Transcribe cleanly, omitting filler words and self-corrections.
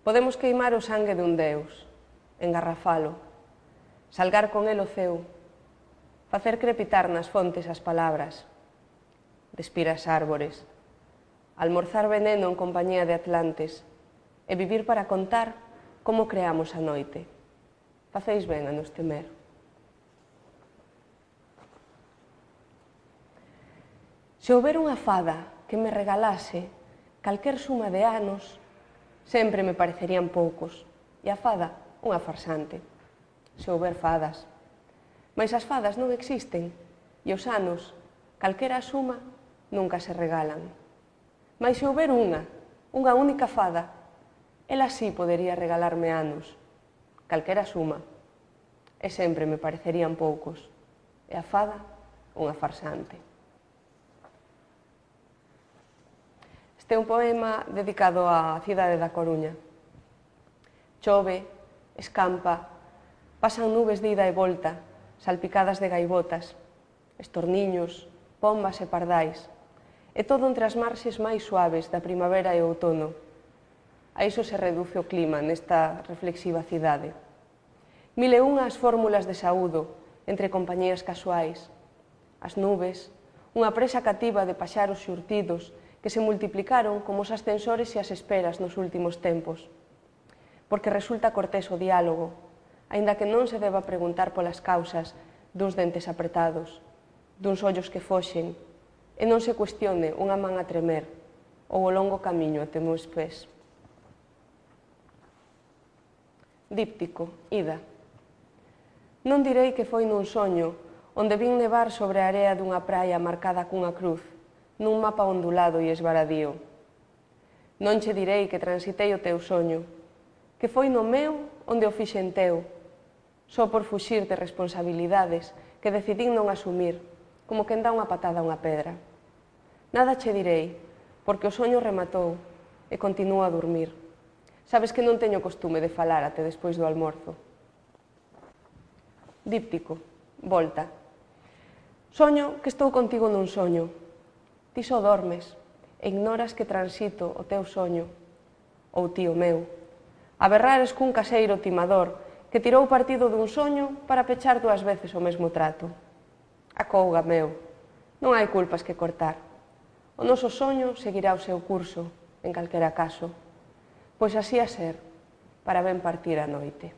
Podemos queimar o sangue dun deus, engarrafalo, salgar con el o ceo, facer crepitar nas fontes as palabras, despir as árbores, almorzar veneno en compañía de atlantes e vivir para contar como creamos a noite. Facéis ben a nos temer. Se houber unha fada que me regalase calquer suma de anos, sempre me parecerían poucos, e a fada unha farsante. Se houber fadas. Mais as fadas non existen, e os anos, calquera suma, nunca se regalan. Mais se houber unha única fada, ela sí podería regalarme anos, calquera suma, e sempre me parecerían poucos, e a fada unha farsante. Este é un poema dedicado á cidade da Coruña. Chove, escampa, pasan nubes de ida e volta, salpicadas de gaivotas, estorniños, pombas e pardais, e todo entre as marxes máis suaves da primavera e outono. A iso se reduce o clima nesta reflexiva cidade. Mil e unha as fórmulas de saúdo entre compañías casuais, as nubes, unha presa cativa de paxaros xurtidos que se multiplicaron como os ascensores e as esperas nos últimos tempos. Porque resulta cortés o diálogo, aínda que non se deba preguntar polas causas duns dentes apretados, duns ollos que foxen, e non se cuestione unha man a tremer ou o longo camiño até meus pés. Díptico, ida. Non direi que foi nun soño onde vin nevar sobre a area dunha praia marcada cunha cruz, nun mapa ondulado e esvaradío. Non che direi que transitei o teu soño, que foi no meu onde o fixen teu, só por fuxir de responsabilidades que decidín non asumir, como quen dá unha patada a unha pedra. Nada che direi, porque o soño rematou e continúa a dormir. Sabes que non teño costume de falar até despois do almorzo. Díptico, volta. Soño que estou contigo nun soño. Ti só dormes e ignoras que transito o teu soño, ou ti o meu. A berrares cun caseiro timador que tirou partido dun soño para pechar 2 veces o mesmo trato. Acouga, meu, non hai culpas que cortar. O noso soño seguirá o seu curso, en calquera caso, pois así a ser, para ben partir a noite.